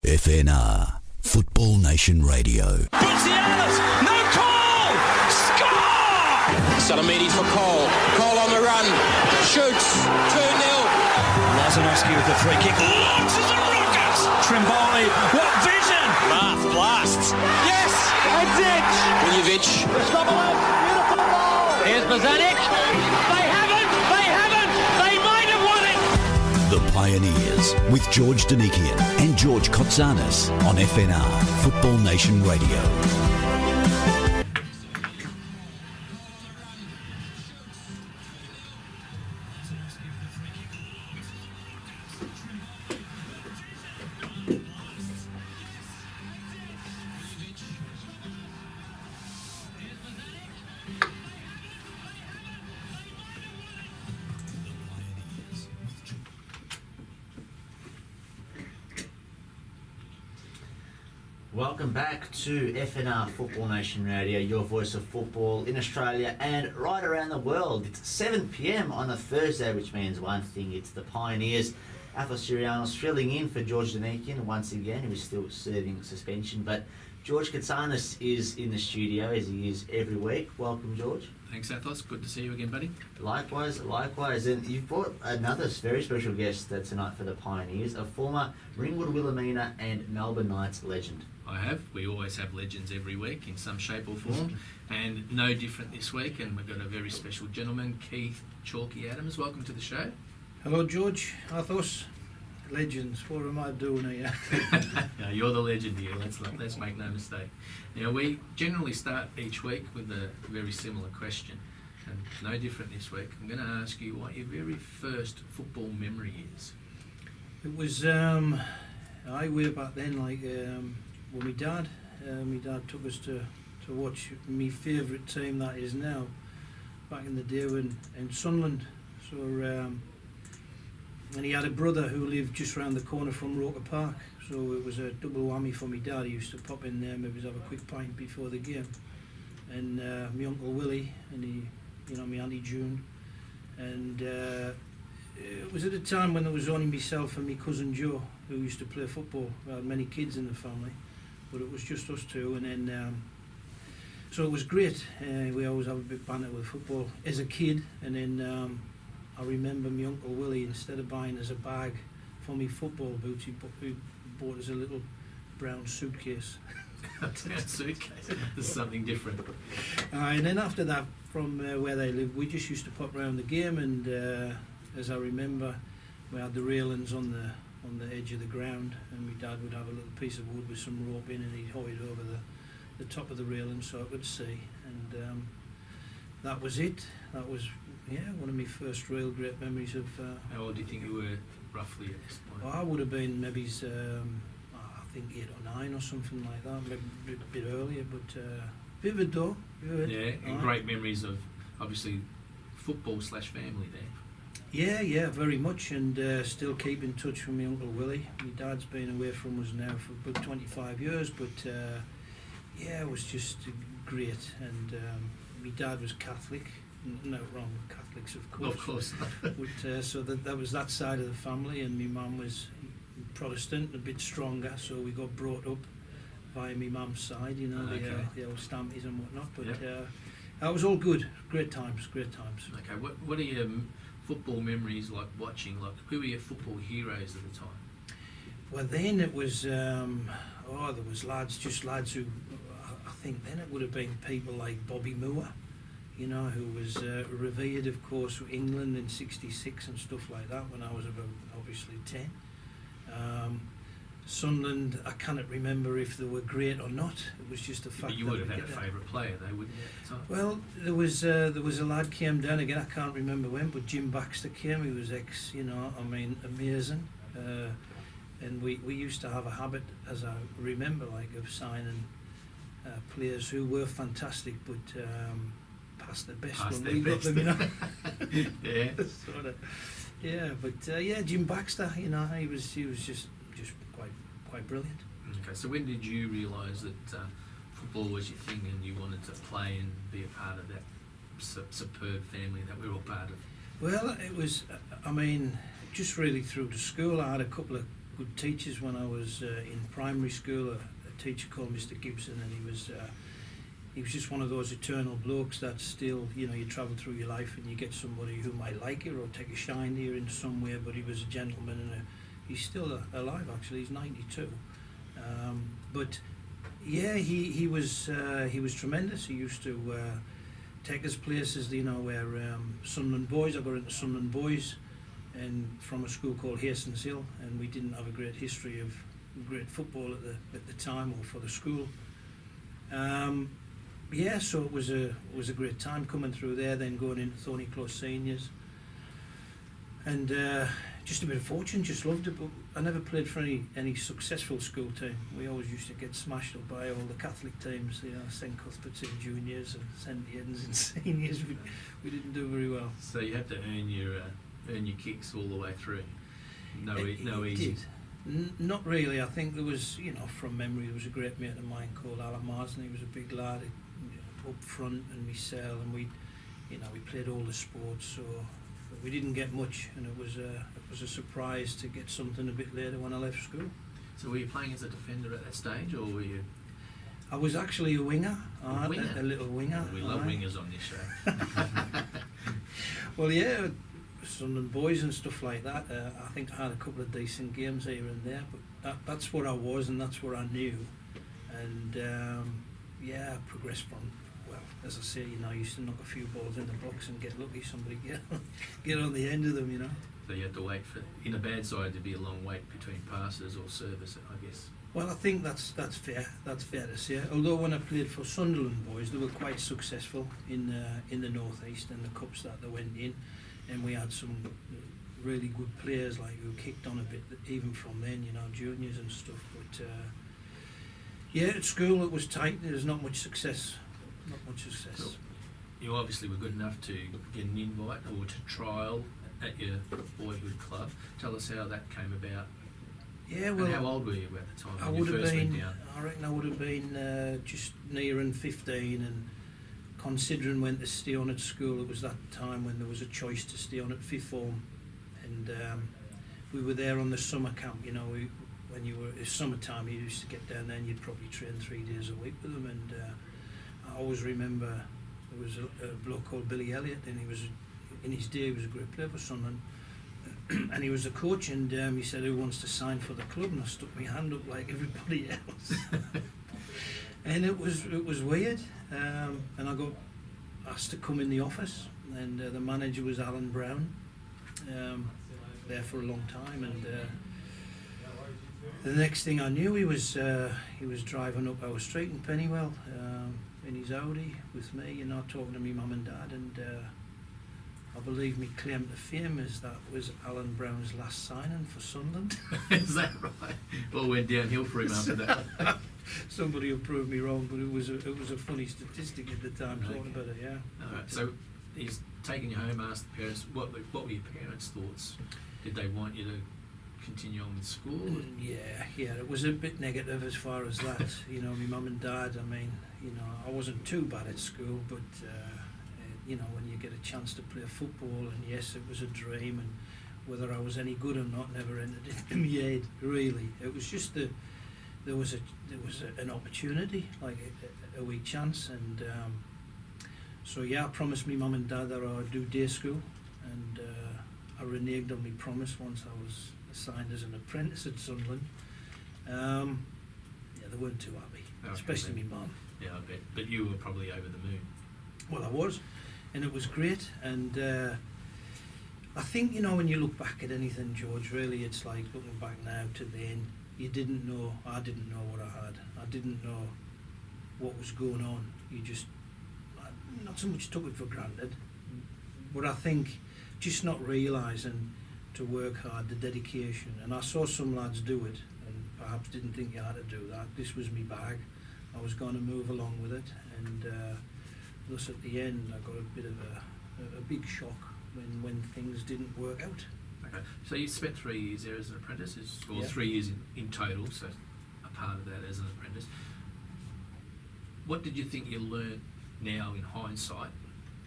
FNR, Football Nation Radio. Buzianas, no call! Score! Alemania for Cole. Cole on the run. Shoots. 2-0. Lazanovsky with the free kick. Launches a rocket! Trimboli, what vision! Blasts. Yes! That's it! Miljevic. Beautiful ball! Here's Bozanic. They might have won it! The Pioneers with George Donikian and George Kotsanis on FNR, Football Nation Radio. Welcome back to FNR Football Nation Radio, your voice of football in Australia and right around the world. It's 7 p.m. on a Thursday, which means one thing, it's the Pioneers. Athos Sirianos filling in for George Donikian once again, who is still serving suspension. But George Kotsanis is in the studio, as he is every week. Welcome, George. Thanks, Athos. Good to see you again, buddy. Likewise. And you've brought another very special guest tonight for the Pioneers, a former Ringwood Wilhelmina and Melbourne Knights legend. I have. We always have legends every week in some shape or form, and no different this week. And we've got a very special gentleman, Keith Chalky Adams. Welcome to the show. Hello, George. Athos. Legends. What am I doing here? No, you're the legend here. Let's make no mistake. Now, we generally start each week with a very similar question, and no different this week. I'm going to ask you what your very first football memory is. It was way back then, like when my dad took us to watch my favourite team that is now. Back in the day when in Sunderland, so and he had a brother who lived just round the corner from Roker Park, so it was a double whammy for my dad. He used to pop in there, maybe have a quick pint before the game, and my uncle Willie and my auntie June, and it was at a time when there was only myself and my cousin Joe who used to play football. We had many kids in the family, but it was just us two, and then so it was great. We always have a bit banter with football as a kid, and then I remember my uncle Willie, instead of buying us a bag for me football boots, he bought us a little brown suitcase. Suitcase. This is something different. And then after that, from where they lived, we just used to pop around the game, and as I remember, we had the railings on the edge of the ground, and my dad would have a little piece of wood with some rope in, and he'd haul it over the top of the railing so I could see, and that was it. That was one of my first real great memories of. How old do you think you were roughly at this point? I would have been maybe I think 8 or 9 or something like that, maybe a bit earlier, but vivid though. Vivid. Yeah, and great memories of obviously football/family there. Yeah, very much, and still keep in touch with my uncle Willie. My dad's been away from us now for about 25 years, but it was just great. And my dad was Catholic. No wrong with Catholics, of course. Of course. But so that was that side of the family, and my mum was Protestant, a bit stronger, so we got brought up via my mum's side, the old Stampies and whatnot. But that was all good. Great times. Okay, what are your football memories like watching? Like, who were your football heroes at the time? Well, then it was there was lads who I think then it would have been people like Bobby Moore, who was revered, of course, for England in '66 and stuff like that when I was about obviously 10. Sunderland, I cannot remember if they were great or not. It was just a fact. But you would have had a favourite player, though, wouldn't you, at the time? Well, there was a lad came down again. I can't remember when, but Jim Baxter came. He was amazing. And we used to have a habit, as I remember, of signing players who were fantastic, but past their best when we got them. Yeah. Sort of. Yeah, but Jim Baxter, he was just quite brilliant. Okay, so when did you realise that football was your thing and you wanted to play and be a part of that superb family that we're all part of? Well, it was, just really through the school. I had a couple of good teachers when I was in primary school. A teacher called Mr. Gibson, and he was just one of those eternal blokes that still, you know, you travel through your life and you get somebody who might like you or take a shine to you in some way, but he was a gentleman, and he's still alive actually, he's 92. But yeah, he was tremendous. He used to take us places, you know, where Sunderland Boys, I got into Sunderland Boys, and from a school called Hastings Hill, and we didn't have a great history of great football at the time or for the school. Yeah, so it was a great time coming through there, then going into Thorny Close Seniors, and just a bit of fortune. Just loved it, but I never played for any successful school team. We always used to get smashed up by all the Catholic teams, you know, St Cuthbert's in juniors and St Aidan's in seniors. We didn't do very well. So you had to earn your kicks all the way through. No It easy. did. Not really. I think there was, you know, from memory, there was a great mate of mine called Alemania. He was a big lad up front, and myself, and we played all the sports, so we didn't get much, and it was a surprise to get something a bit later when I left school. So were you playing as a defender at that stage, or were you? I was actually a winger. A winger? A little winger. We love wingers on this show. Well, yeah, Sunderland Boys and stuff like that. I think I had a couple of decent games here and there, but that's what I was, and that's what I knew. And yeah, I progressed from, well, as I say, you know, I used to knock a few balls in the box and get lucky somebody get on the end of them, you know. So you had to wait for, in a bad side, to be a long wait between passes or service, I guess. Well, I think that's fair. That's fair to say. Although when I played for Sunderland Boys, they were quite successful in the North East and the cups that they went in, and we had some really good players like who kicked on a bit even from then, you know, juniors and stuff. But yeah, at school it was tight. There was not much success. Not much success. So you obviously were good enough to get an invite or to trial at your boyhood club. Tell us how that came about. Yeah, well, and how old were you at the time I when would you have first been. went down? I reckon I would have been just nearing 15, and considering when to stay on at school, it was that time when there was a choice to stay on at fifth form, and we were there on the summer camp. You know, when you were it's summertime, you used to get down there and you'd probably train 3 days a week with them. And I always remember there was a bloke called Billy Elliott, and he was in his day he was a great player for Sunderland. And he was the coach, and he said, "Who wants to sign for the club?" And I stuck my hand up like everybody else. And it was weird. And I got asked to come in the office, and the manager was Alan Brown, there for a long time. And the next thing I knew, he was driving up our street in Pennywell in his Audi with me, you know, talking to me mum and dad. And I believe my claim to fame is that was Alan Brown's last signing for Sunderland. Is that right? All went downhill for him after that. Somebody will prove me wrong, but it was a funny statistic at the time Okay. talking about it. Yeah. All right. So he's taken you home. Asked the parents what were your parents' thoughts? Did they want you to continue on with school? Yeah, it was a bit negative as far as that. You know, my mum and dad. I mean, you know, I wasn't too bad at school, but you know, when you get a chance to play football, and yes, it was a dream, and whether I was any good or not never entered into my head. Really, it was just there was an opportunity, like a wee chance, and so yeah, I promised me mum and dad that I would do day school, and I reneged on my promise once I was assigned as an apprentice at Sunderland. Yeah, they weren't too happy, Okay, especially then. my mum. Yeah, I bet. But you were probably over the moon. Well, I was, and it was great. And I think, you know, when you look back at anything, George, really it's like looking back now to then. You didn't know, I didn't know what I had. I didn't know what was going on. You just, not so much took it for granted, but I think just not realising to work hard, the dedication. And I saw some lads do it, and perhaps didn't think you had to do that. This was me bag. I was going to move along with it, and thus at the end I got a bit of a big shock when things didn't work out. Okay. So you spent 3 years there as an apprentice, or Yeah. 3 years in total. So a part of that as an apprentice. What did you think you learned now in hindsight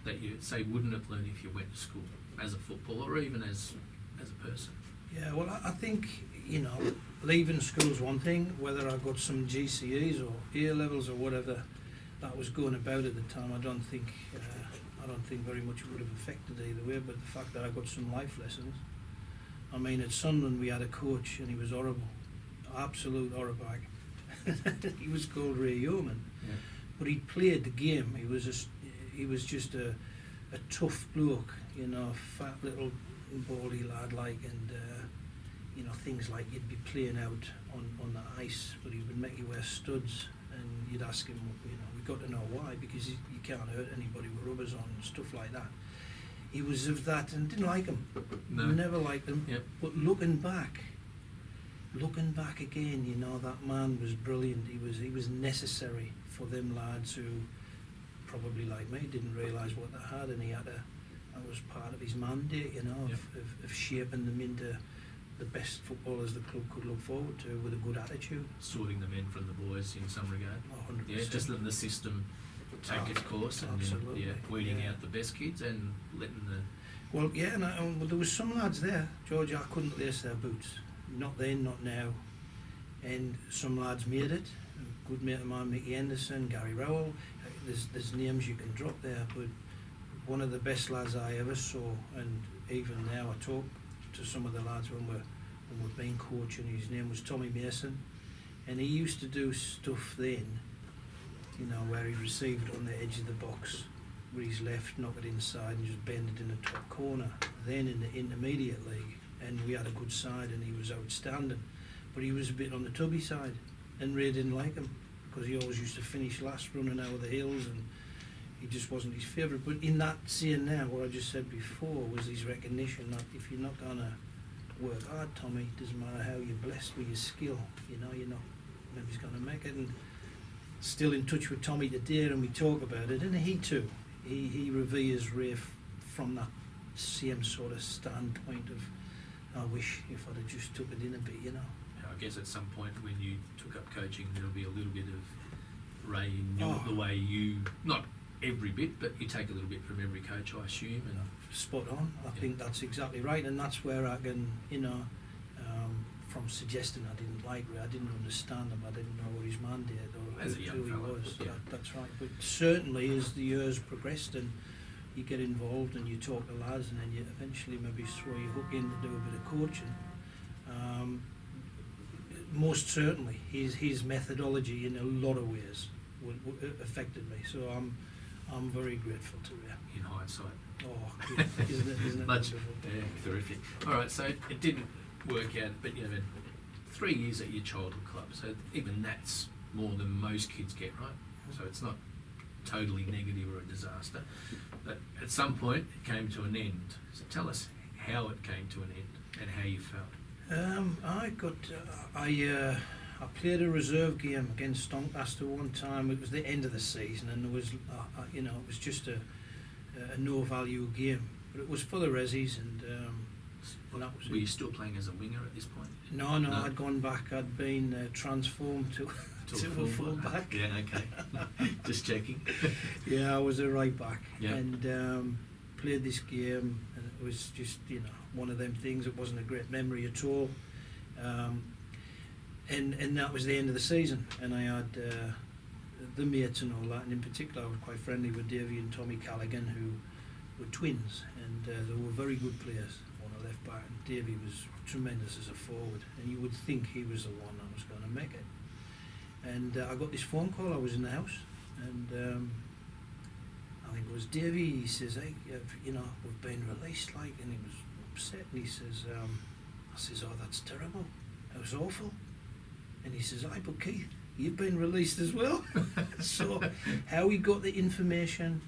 that you say wouldn't have learned if you went to school as a footballer or even as a person? Yeah, well, I think, you know, leaving school's one thing, whether I got some GCEs or A levels or whatever that was going about at the time, I don't think very much would have affected either way. But the fact that I got some life lessons. I mean, at Sunderland we had a coach and he was horrible, absolute horrible. He was called Ray Yeoman, Yeah. but he played the game. He was just a tough bloke, you know, fat little baldy lad like, and you know, things like you'd be playing out on the ice, but he would make you wear studs, and you'd ask him, you know, we got to know why, because you can't hurt anybody with rubbers on and stuff like that. He was of that, and didn't like him. No. Never liked him. Yep. But looking back again, you know, that man was brilliant. He was necessary for them lads who probably like me didn't realise what they had, and that was part of his mandate, you know, Yep. of shaping them into the best footballers the club could look forward to, with a good attitude. Sorting the men from the boys in some regard. 100%. Yeah, just letting the system take its course, and then, Absolutely, weeding yeah. out the best kids and letting the Well, yeah, well, there was some lads there, George, I couldn't lace their boots. Not then, not now. And some lads made it. A good mate of mine, Mickey Henderson, Gary Rowell. There's names you can drop there, but one of the best lads I ever saw, and even now I talk to some of the lads when we've been coaching. His name was Tommy Mason, and he used to do stuff then, you know, where he received on the edge of the box with his left, knock it inside and just bend it in the top corner. Then in the intermediate league, and we had a good side and he was outstanding, but he was a bit on the tubby side, and Ray didn't like him because he always used to finish last, running out of the hills, and he just wasn't his favourite. But in that scene now, what I just said before was his recognition that if you're not going to work hard, Tommy, doesn't matter how you're blessed with your skill, you know, you're not maybe going to make it. And still in touch with Tommy today, and we talk about it, and he too, he reveres Ray from that same sort of standpoint of, I wish if I'd have just took it in a bit, you know. I guess at some point when you took up coaching, there'll be a little bit of Ray in the way you, not every bit, but you take a little bit from every coach, I assume. And Spot on. I Yeah. think that's exactly right, and that's where I can, you know, from suggesting I didn't like Ray, I didn't understand him, I didn't know what his mandate or As a who young he fella, was. yeah. That's right. But certainly as the years progressed and you get involved and you talk to lads, and then you eventually maybe throw your hook in to do a bit of coaching. Most certainly, his methodology in a lot of ways affected me. So I'm very grateful to Ray. in hindsight. Oh, yeah, isn't it Much, wonderful? yeah, terrific. All right, so it didn't work out, but you had 3 years at your childhood club, so even that's more than most kids get, right? So it's not totally negative or a disaster, but at some point it came to an end. So tell us how it came to an end and how you felt. I played a reserve game against Doncaster one time. It was the end of the season, and there was, you know, it was just a no value game, but it was for the Rezzies, and that was Were it. you still playing as a winger at this point? No, No. I'd gone back. I'd been transformed to a full back. Yeah, okay. Just checking. Yeah, I was a right back, Yeah. and played this game, and it was just, you know, one of them things. It wasn't a great memory at all, and that was the end of the season. And I had the mates and all that, and in particular, I was quite friendly with Davey and Tommy Callaghan, who were twins, and they were very good players on a left back. And Davey was tremendous as a forward, and you would think he was the one that was going to make it. And I got this phone call. I was in the house, and I think it was Davey. He says, "Hey, you know, we've been released," like, and he was upset. And he says, "I says, oh, that's terrible. That was awful." And he says, "Aye, but Keith, you've been released as well." So how he got the information,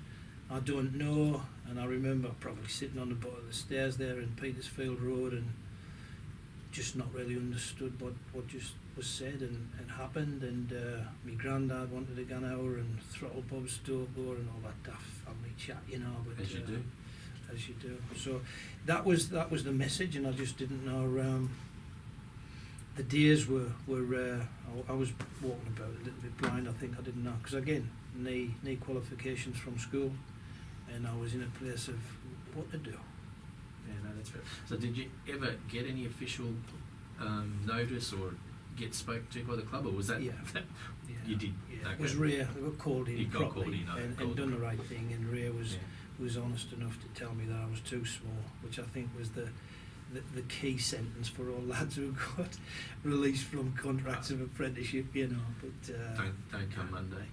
I don't know. And I remember probably sitting on the bottom of the stairs there in Petersfield Road and just not really understood what just was said and happened. And my granddad wanted to go over and throttle Bob's door and all that daft family chat, you know. But As you do. As you do. So that was the message, and I just didn't know. The days were I was walking about a little bit blind. I think I didn't know, because again, knee qualifications from school, and I was in a place of what to do. Yeah, no, that's fair. So did you ever get any official notice or get spoken to by the club, or was that? Yeah. that Yeah. you did. Yeah, Okay. it was Ray. They got called in You got properly called in, okay, and called done in. the right thing, and Ray was Yeah. was honest enough to tell me that I was too small, which I think was the key sentence for all lads who got released from contracts of apprenticeship, you know. But Don't come Monday.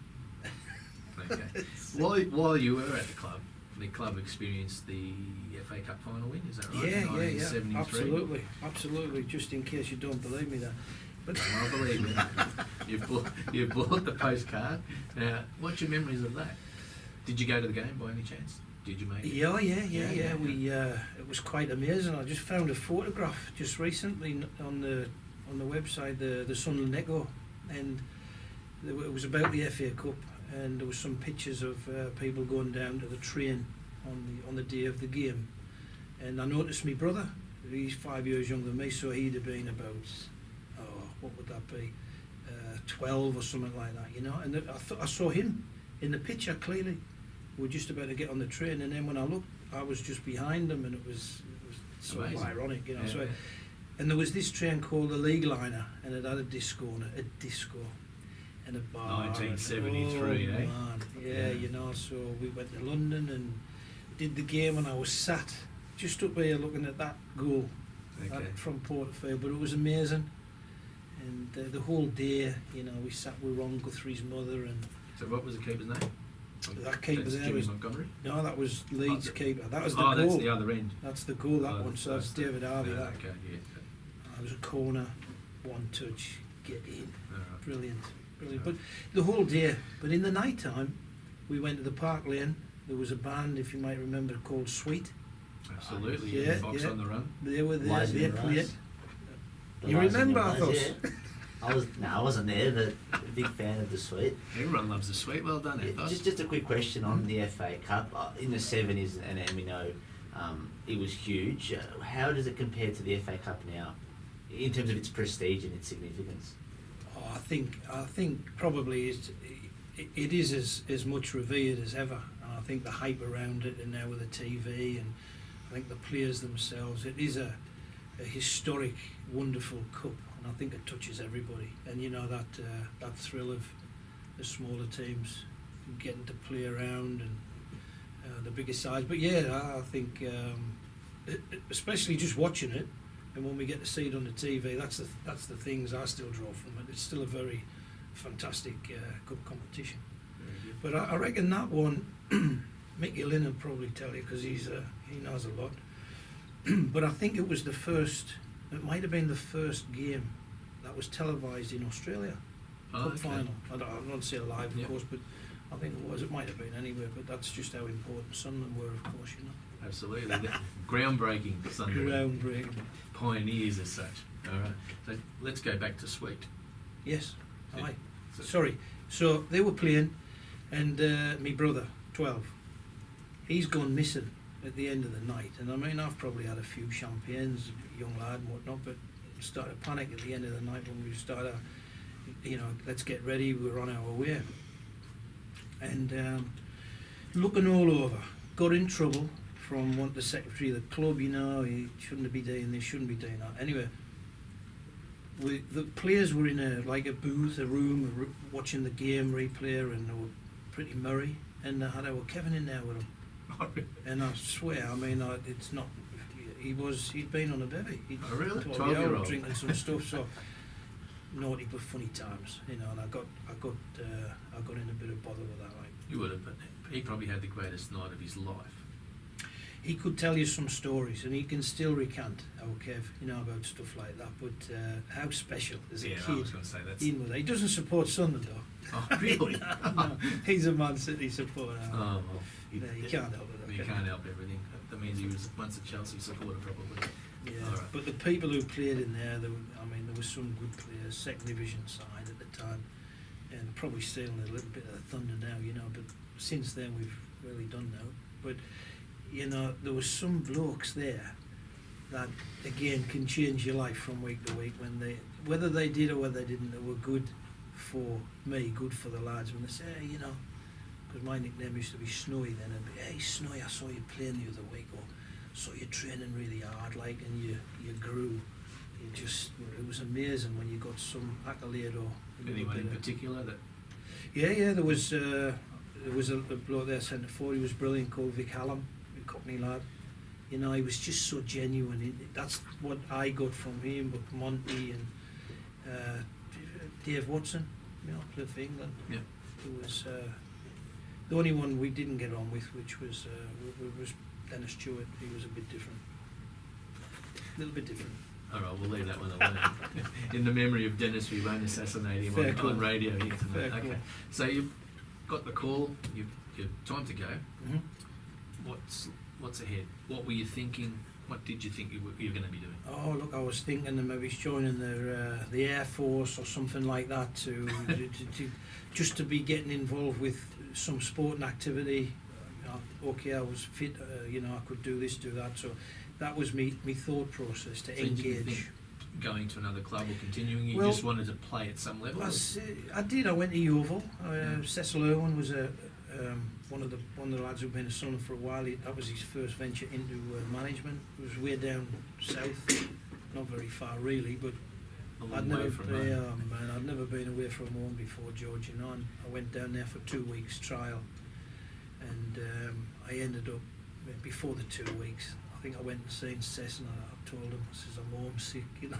Okay. While you were at the club experienced the FA Cup final win. Is that right? yeah, 1973? absolutely. Just in case you don't believe me, that. But I believe it. You've bought the postcard. Now, what's your memories of that? Did you go to the game by any chance? Did you make it? Yeah. We it was quite amazing. I just found a photograph just recently on the website, the Sunderland Echo, and it was about the FA Cup, and there was some pictures of people going down to the train on the day of the game, and I noticed my brother. He's 5 years younger than me, so he'd have been about what would that be, 12 or something like that, you know. And I saw him in the picture clearly. We were just about to get on the train, and then when I looked, I was just behind them, and it was sort of Amazing. ironic, you know. Yeah, So, yeah. and there was this train called the League Liner, and it had a disco and a bar. 1973, and, eh? Man, yeah, Yeah. you know. So we went to London and did the game, and I was sat just up here looking at that goal Okay. from Portfield, but it was amazing. And the whole day, you know, we sat with Ron Guthrie's mother, and So what was the keeper's name? that keeper That's there Jimmy was Montgomery? no, that was Leeds Oh, keeper. That was the Oh, goal. that's the other end. That's the goal. That Oh, one. So that's David Harvey. Yeah, That. okay, yeah. That was a corner, one touch, get in. All right. Brilliant. But the whole day. But in the night time, we went to the Park Lane. There was a band, if you might remember, called Sweet. Absolutely, Yeah, Fox yeah. on the Run. They were there. Lies in They Your played. Eyes. The You Lies in remember Your I Eyes, thought? yeah. I wasn't there, but a big fan of the Sweet. Everyone loves the sweet. Well done, Yeah, Ethos. just a quick question on the FA Cup. In the 70s, and we know it was huge. How does it compare to the FA Cup now, in terms of its prestige and its significance? Oh, I think probably it is as much revered as ever, and I think the hype around it, and now with the TV, and I think the players themselves, it is a historic, wonderful cup, and I think it touches everybody. And you know that thrill of the smaller teams getting to play around, and the bigger sides. But yeah, I think especially just watching it. And when we get to see it on the TV, that's the things I still draw from it. It's still a very fantastic cup competition. But I reckon that one, Mickey Lynn will probably tell you, because he knows a lot. But I think it was it might have been the first game that was televised in Australia. Oh, Cup okay. final. I don't say it live, of Yeah. course, but I think it was. It might have been anywhere, but that's just how important Sunderland were, of course, you know. Absolutely. The groundbreaking Sunday. Groundbreaking. Pioneers as such. All right. So let's go back to Sweet. Yes, Yeah. aye. So- Sorry. So they were playing, and me brother, 12, he's gone missing at the end of the night. And I mean, I've probably had a few champagnes, young lad and whatnot, but started to panic at the end of the night when we started, let's get ready, we're on our way. And looking all over, got in trouble from the secretary of the club, he shouldn't be doing this, shouldn't be doing that. Anyway, the players were in a booth, a room, watching the game replay, and they were pretty merry, and they had our Kevin in there with them. And I swear, I mean, it's not. He'd been on a bevy. Oh, really? 12-year-old 12-year-old. drinking some stuff. So naughty but funny times, And I got in a bit of bother with that. Like, You would have, but he probably had the greatest night of his life. he could tell you some stories, and he can still recant our Kev, about stuff like that. But how special as a Yeah, I kid. was going to say that's. Ian was. He doesn't support Sunderland though. Oh, really? No, he's a Man City supporter. Oh, well. No, you can't help it. You can't help everything. That means he was once a Chelsea supporter, probably. Yeah, All right. but the people who played in there, there were some good players, second division side at the time, and probably stealing a little bit of the thunder now, But since then we've really done now. But there was some blokes there that again can change your life from week to week. Whether they did or whether they didn't, they were good for me, good for the lads. When they say, hey, because my nickname used to be Snowy then, it'd be, hey Snowy, I saw you playing the other week, or saw you training really hard, and you grew, it was amazing when you got some accolade or Anyone in particular that? Yeah, there was a bloke there centre forward. He was brilliant, called Vic Hallam, a Cockney lad. You know, he was just so genuine. That's what I got from him. But Monty and Dave Watson, you know, played for England. Yeah. It was the only one we didn't get on with, which was Dennis Stewart. He was a bit different, a little bit different. All right, we'll leave that one alone. In the memory of Dennis, we won't assassinate him Fair call. on radio here tonight. Fair Okay, call. so you've got the call. You've time to go. Mm-hmm. What's ahead? What were you thinking? What did you think you were going to be doing? Oh, look, I was thinking of maybe joining the Air Force or something like that to just to be getting involved with some sporting activity. Okay, I was fit, you know, I could do this, do that. So that was me thought process to So did you engage. think going to another club or continuing? You Well, just wanted to play at some level? I did. I went to Yeovil. Yeah. Cecil Irwin was one of the lads who'd been a Sunderland for a while. That was his first venture into management. It was way down south, not very far really, but A long I'd way never, from home. man, I'd never been away from home before, George. You know, and I went down there for 2 weeks trial, and I ended up before the 2 weeks. I think I went and seen Cess, and I told him, I says, I'm homesick, you know.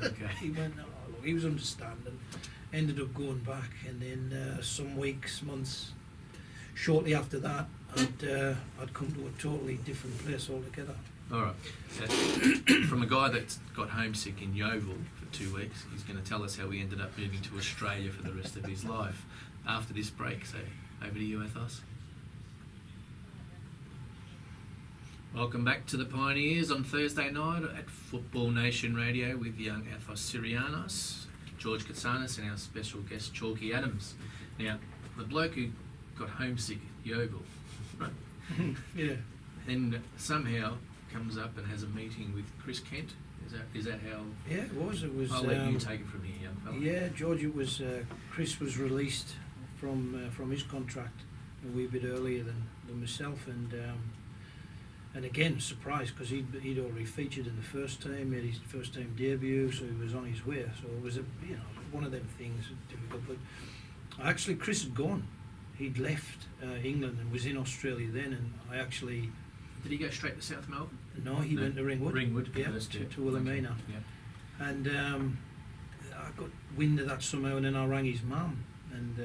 Okay. He went, oh, look, he was understanding. Ended up going back, and then some weeks, months, shortly after that, I'd come to a totally different place altogether. All right. So, from a guy that's got homesick in Yeovil for 2 weeks, he's going to tell us how he ended up moving to Australia for the rest of his life after this break. So, over to you, Athos. Welcome back to the Pioneers on Thursday night at Football Nation Radio with young Athos Syrianos, George Katsanis, and our special guest Chalky Adams. Now, the bloke who got homesick at Yeovil, Yeah. then somehow comes up and has a meeting with Chris Kent. Is that how? Yeah, it was. I'll let you take it from here, young fella. Yeah, George, it was, Chris was released from his contract a wee bit earlier than myself, and again, surprised, because he'd already featured in the first team, made his first team debut, so he was on his way. So it was one of them things difficult. But actually, Chris had gone. He'd left England and was in Australia then, and I actually. Did he go straight to South Melbourne? No, he went to Ringwood. Ringwood, yeah, first, to Wilhelmina. Okay, yeah. And I got wind of that somehow, and then I rang his mum, and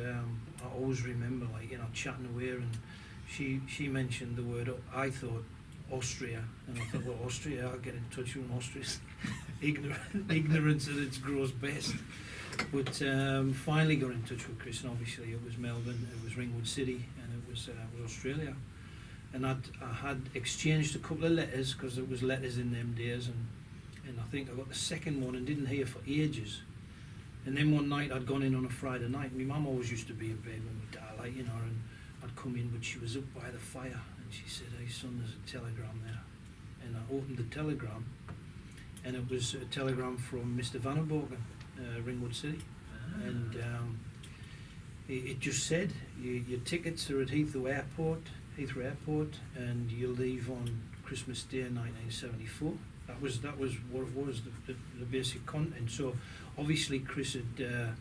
I always remember, chatting to her, and she mentioned the word, I thought, Austria, and I thought, well, Austria, I'll get in touch with Austria. Ignorance at its gross best. But finally got in touch with Chris, and obviously it was Melbourne, it was Ringwood City, and it was Australia. And I had exchanged a couple of letters, because there was letters in them days, and I think I got the second one and didn't hear for ages. And then one night I'd gone in on a Friday night. My mum always used to be in bed with my dad, and I'd come in, but she was up by the fire, and she said, "Hey son, there's a telegram there." And I opened the telegram, and it was a telegram from Mr. Vandenborgen, Ringwood City. And it just said, your tickets are at Heathrow Airport, and you leave on Christmas Day 1974. That was what it was, the basic content. So obviously Chris had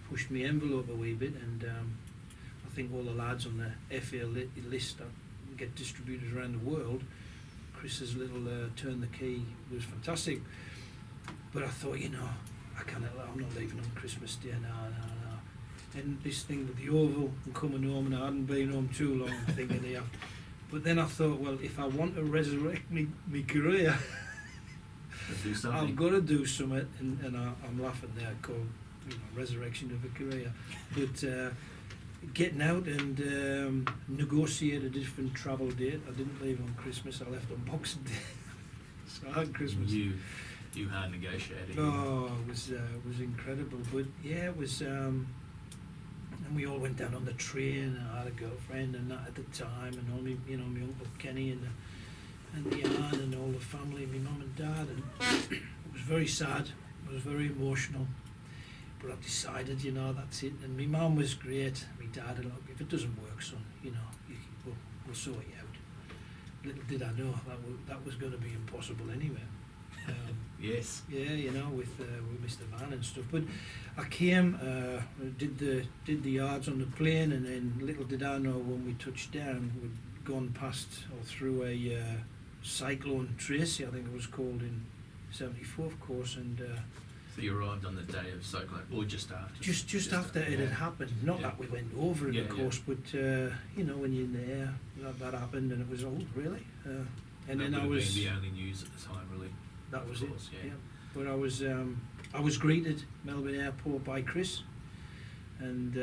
pushed my envelope a wee bit, and I think all the lads on the FA list that get distributed around the world, Chris's little turn the key was fantastic. But I thought, I'm not leaving on Christmas Day, no. And this thing with the Yeovil and coming home, and I hadn't been home too long, I'm thinking here. But then I thought, well, if I want to resurrect my career, I've got to do something, and I'm laughing there, called resurrection of a career. But getting out and negotiate a different travel date. I didn't leave on Christmas, I left on Boxing Day. So I had Christmas. You hard negotiating. Oh, it was incredible. But yeah, it was. And we all went down on the train, and I had a girlfriend and that at the time, and all my Uncle Kenny and Jan and all the family, my mum and dad, and it was very sad. It was very emotional. But I decided, that's it. And my mum was great. My dad, look, if it doesn't work, son, we'll sort you out. Little did I know that was going to be impossible anyway. Yes. Yeah, you know, with Mr. Van and stuff. But I came, did the yards on the plane, and then little did I know when we touched down, we'd gone past or through a cyclone Tracy, I think it was called, in 74, of course, and So you arrived on the day of cyclone, or just after? just after it had happened. Not Yeah. that we went over it, Yeah, of course, but you know, when you're in the air, that happened, and it was really. And That then I would have was. been the only news at the time, really. That was Of course, it. yeah. But I was greeted Melbourne Airport by Chris and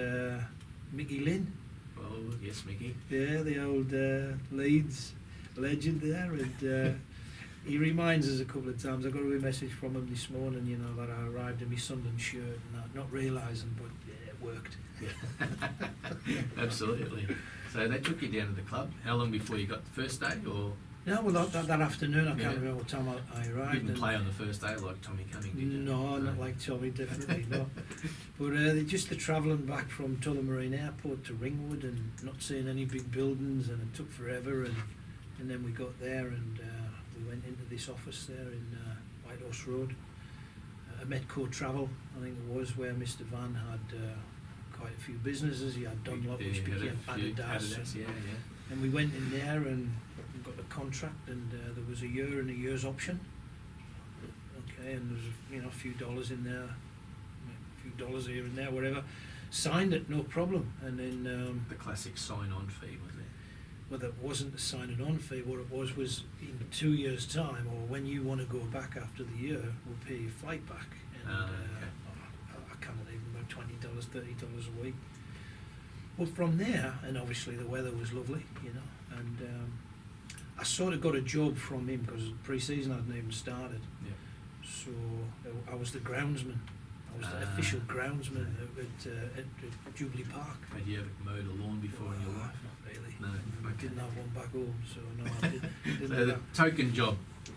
Mickey Lynn. Oh, yes, Mickey. Yeah, the old Leeds legend there, and he reminds us a couple of times. I got a wee message from him this morning, you know, that I arrived in my Sunderland shirt and that, not realising, but yeah, it worked. Absolutely. So they took you down to the club. How long before you got the first day, or No, well, that afternoon, I Yeah. can't remember what time I you arrived. didn't and- play on the first day like Tommy Cumming, did you? No, not like Tommy, definitely not. But just the travelling back from Tullamarine Airport to Ringwood and not seeing any big buildings, and it took forever, and then we got there, and we went into this office there in Whitehorse Road, Metco Travel, I think it was, where Mr. Van had quite a few businesses. He had Dunlop, Yeah, which you had became a few Adidas, yeah. and we went in there and got the contract, and there was a year and a year's option. Okay, and there's a few dollars in there, a few dollars here and there, whatever. Signed it, no problem. And then, The classic sign-on fee, was it? well, that wasn't a sign-on fee. What it was in 2 years' time, or when you want to go back after the year, we'll pay your flight back. And Okay. I can't even about $20, $30 a week. Well, from there, and obviously the weather was lovely, you know, and I sort of got a job from him because pre-season hadn't even started. Yeah. So I was the groundsman. I was the official groundsman at Jubilee Park. Had you ever mowed a lawn before in your life? Not really. No. I Okay. didn't have one back home, so no, I didn't So have the that. token job.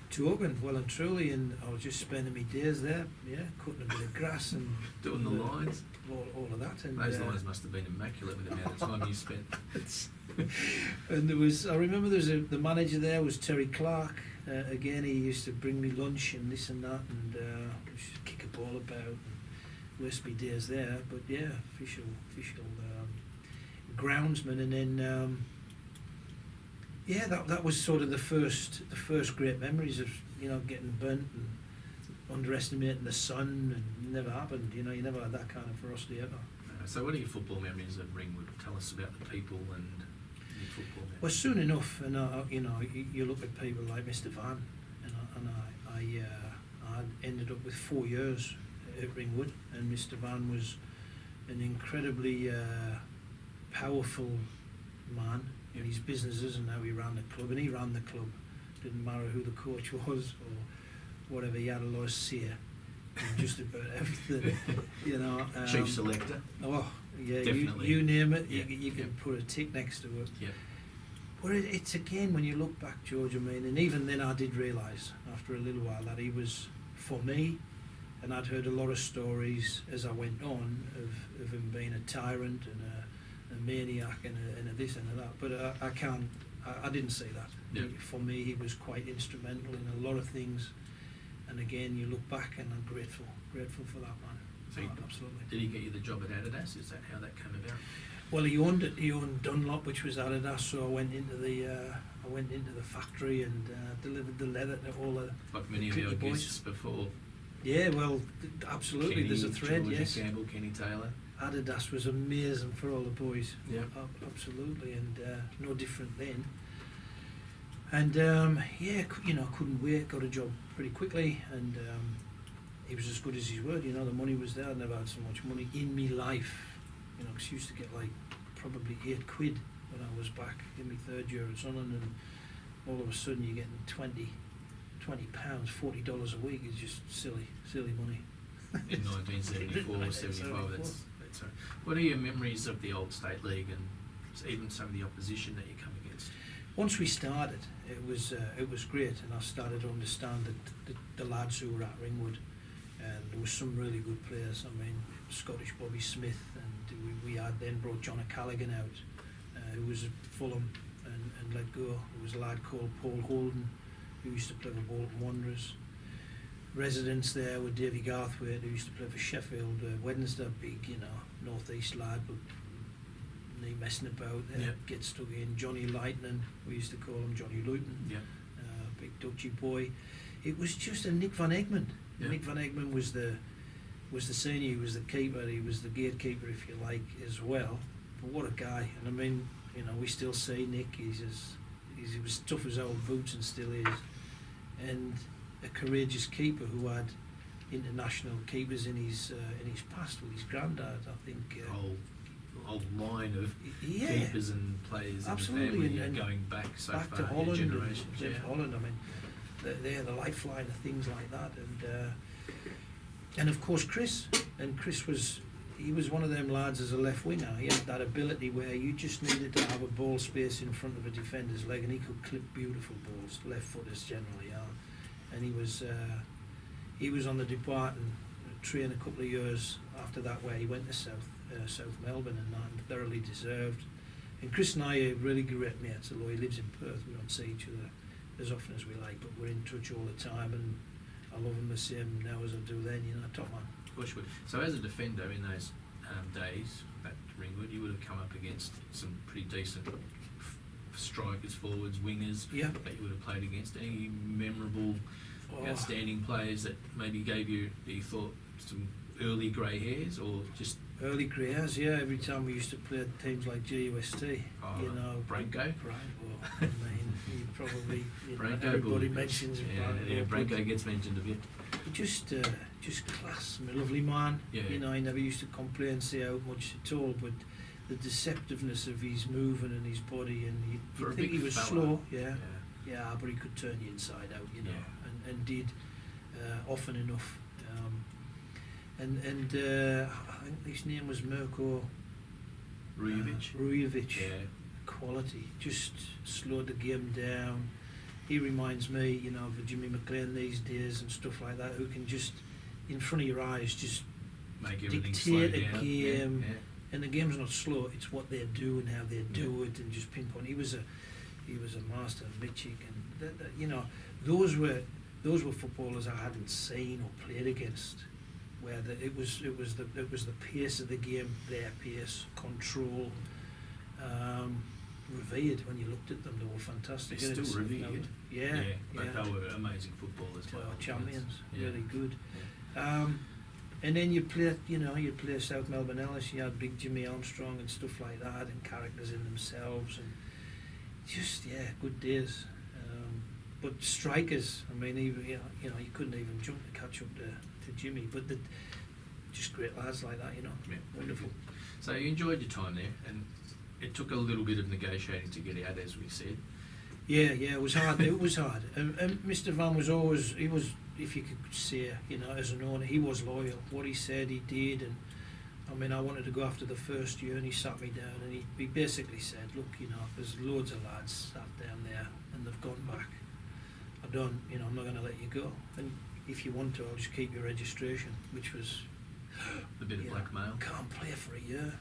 Token, well and truly, and I was just spending my days there, yeah, cutting a bit of grass and Doing the lines. all of that. And Those lines must have been immaculate with the amount of time you spent. and there was, I remember there was the manager there was Terry Clark. Again, he used to bring me lunch and this and that, and just kick a ball about and waste my days there. But yeah, official groundsman, and then yeah, that was sort of the first great memories of, you know, getting burnt and underestimating the sun, and it never happened. You know, you never had that kind of ferocity ever. So what are your football memories of Ringwood? Tell us about the people and your football memories. Well, soon enough, and you know, you look at people like Mr. Van, and I ended up with 4 years at Ringwood, and Mr. Van was an incredibly powerful man in his businesses and how he ran the club, and he ran the club. Didn't matter who the coach was or whatever. He had a lot of say in just about everything, you know. Chief selector. Oh, yeah, Definitely. you name it, Yeah, you can yeah. put a tick next to it. Yeah. But it's again, when you look back, George, I mean, and even then I did realise after a little while that he was for me, and I'd heard a lot of stories as I went on of him being a tyrant and a maniac and a this and a that. But I didn't see that. Yeah. For me, he was quite instrumental in a lot of things. And again, you look back and I'm grateful for that man. So Oh, absolutely. Did he get you the job at Adidas? Is that how that came about? Well, he owned it. He owned Dunlop, which was Adidas. So I went into the factory and delivered the leather to all the Like many of Clicky our boys. guests before. Yeah, well, absolutely. Kenny, There's a thread. George Yes, Campbell, Kenny Taylor. Adidas was amazing for all the boys. Yeah. Absolutely, and no different then. And yeah, you know, couldn't wait. Got a job pretty quickly, and he was as good as his word. You know, the money was there. I never had so much money in me life. You know, 'cause I used to get like probably £8 when I was back in my third year at Sunderland, and all of a sudden you're getting £20, $40 a week is just silly money. In 1974 or 75. That's right. What are your memories of the old State League and even some of the opposition that you come against? Once we started, it was great, and I started to understand that the lads who were at Ringwood, and there was some really good players. I mean, Scottish Bobby Smith, and we had then brought John O'Callaghan out, who was at Fulham and let go. There was a lad called Paul Holden, who used to play for Bolton Wanderers. residents there with Davy Garthwaite, who used to play for Sheffield Wednesday, big, North East lad, but knee messing about, gets stuck in. Johnny Lightning, we used to call him Johnny Luton, big Dutchy boy. It was just a Nick Van Egmond. Nick Van Egmond was the senior, he was the keeper, he was the gatekeeper, if you like, as well. But what a guy! And I mean, we still see Nick. He was tough as old boots and still is, and a courageous keeper who had international keepers in his past with his granddad. I think whole line of keepers and players absolutely, in the family and going back so back far to Holland, generations. and Holland. I mean, they're the lifeline of things like that, and of course Chris was one of them lads as a left winger. He had that ability where you just needed to have a ball space in front of a defender's leg, and he could clip beautiful balls. Left footers generally are, and he was on the departing train a couple of years after that, where he went to South Melbourne, and that thoroughly deserved. And Chris and I are really great mates, although he lives in Perth. We don't see each other as often as we like, but we're in touch all the time, and I love him the same now as I do then, top man. Of course you would. So as a defender in those days at Ringwood, you would have come up against some pretty decent strikers, forwards, wingers that you would have played against. Any memorable, outstanding players that maybe gave you, that you thought, some early grey hairs, or just... Early grey hairs, yeah. Every time we used to play teams like GUST, Branko? Well, I mean, you probably, Branko, everybody mentions Branko. Yeah, Branko gets mentioned a bit. Just class, a lovely man. Yeah. He never used to complain, say out much at all, but the deceptiveness of his moving and his body, and you'd think he was slow, but he could turn you inside out, and did often enough. And I think his name was Mirko Rujovic. Yeah. Quality, just slowed the game down. He reminds me, of Jimmy McLean these days and stuff like that, who can just, in front of your eyes, just make everything slow dictate down. a game. Yeah. And the game's not slow; it's what they do and how they do it, and just pinpoint. He was a master of Mitchik, and those were footballers I hadn't seen or played against, where it was the pace of the game, their pace, control. Revered when you looked at them. They were fantastic. They're still revered. But they were amazing footballers. They were champions. Yeah. Really good. And then you play South Melbourne Ellis. You had big Jimmy Armstrong and stuff like that, and characters in themselves, and just good days. But strikers, I mean, even you couldn't even jump to catch up to Jimmy, but just great lads like that, Yeah. Wonderful. So you enjoyed your time there, and it took a little bit of negotiating to get out, as we said. Yeah, it was hard. It was hard. And Mr. Van was always, he was, if you could say, as an owner, he was loyal. What he said, he did. And I mean, I wanted to go after the first year, and he sat me down, and he basically said, look, there's loads of lads sat down there, and they've gone back. I'm not going to let you go. And if you want to, I'll just keep your registration, which was A bit of blackmail. Can't play for a year.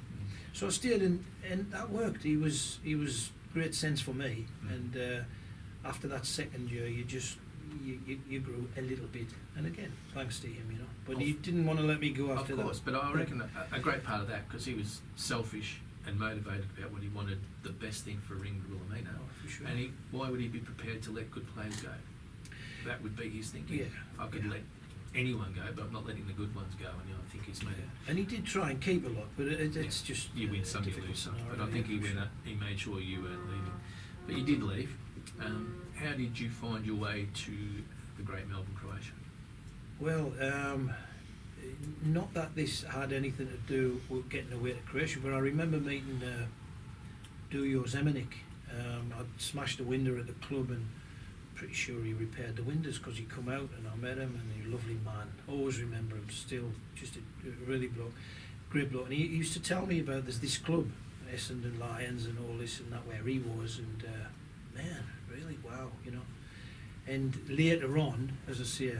So I stayed, and that worked. He was great sense for me. And after that second year, you grew a little bit. And again, thanks to him, But he didn't want to let me go after that. Of course, but I reckon a great part of that, because he was selfish and motivated about what he wanted, the best thing for Ringwood Wilhelmina. Oh, for sure. And why would he be prepared to let good players go? That would be his thinking. Yeah. I could let anyone go, but I'm not letting the good ones go, and I think he's made it. And he did try and keep a lot, but it's just you win some, you lose some. But I think he made sure you weren't leaving. But you did leave. How did you find your way to the great Melbourne, Croatia? Well, not that this had anything to do with getting away to Croatia, but I remember meeting Dujo Zemenik. I'd smashed a window at the club, and pretty sure he repaired the windows, because he come out and I met him, and he's a lovely man. Always remember him still, just a really great bloke. And he used to tell me about there's this club, Essendon Lions and all this and that, where he was, and man, really wow, And later on, as I say,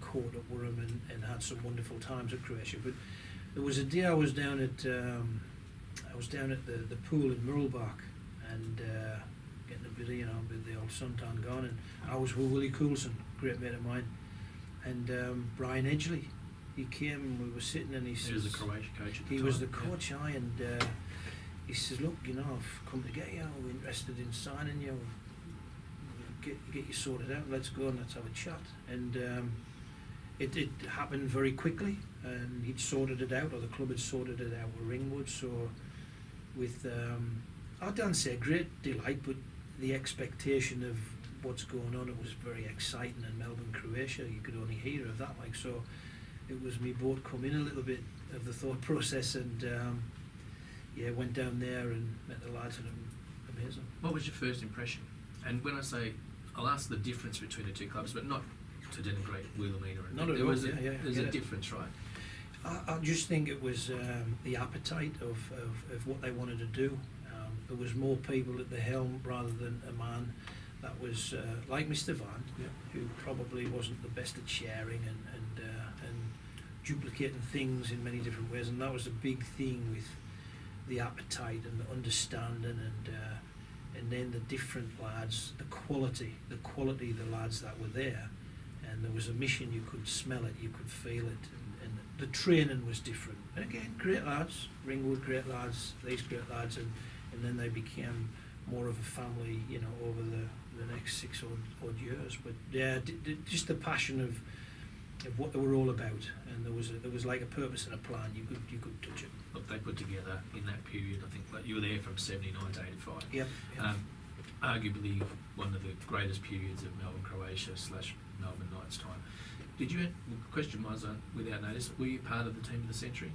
caught up with him and had some wonderful times at Croatia. But there was a day I was down at the pool in Moorolbark, and getting a bit of, with the old suntan gone, and I was with Willie Coulson, great mate of mine, And Brian Edgley, he came and we were sitting and he says... He was the Croatia coach at the He time. was the coach, aye, and he says, look, you know, I've come to get you, we're interested in signing you, get you sorted out, let's go and let's have a chat. And it happened very quickly, and he'd sorted it out, or the club had sorted it out with Ringwood, so with, I don't say great delight, but the expectation of what's going on, it was very exciting, and Melbourne, Croatia, you could only hear of that, like, so it was me boat come in a little bit of the thought process, and went down there and met the lads, and it was amazing. What was your first impression? And when I say, I'll ask the difference between the two clubs, but not to denigrate Wilhelmina. Not at there all, was there's a difference, right? I just think it was the appetite of what they wanted to do. There was more people at the helm rather than a man that was like Mr. Van, who probably wasn't the best at sharing and duplicating things in many different ways, and that was a big thing with the appetite and the understanding, and then the different lads, the quality of the lads that were there, and there was a mission, you could smell it, you could feel it, and the training was different. And again, great lads, Ringwood, great lads, these great lads, and then they became more of a family, you know, over the next 6 odd years. But yeah, just the passion of what they were all about, and there was like a purpose and a plan. You could touch it. Look, they put together in that period, I think, like you were there from 79 to 85. Yep. Arguably one of the greatest periods of Melbourne, Croatia / Melbourne Knights time. Did you, the question was, without notice, were you part of the team of the century?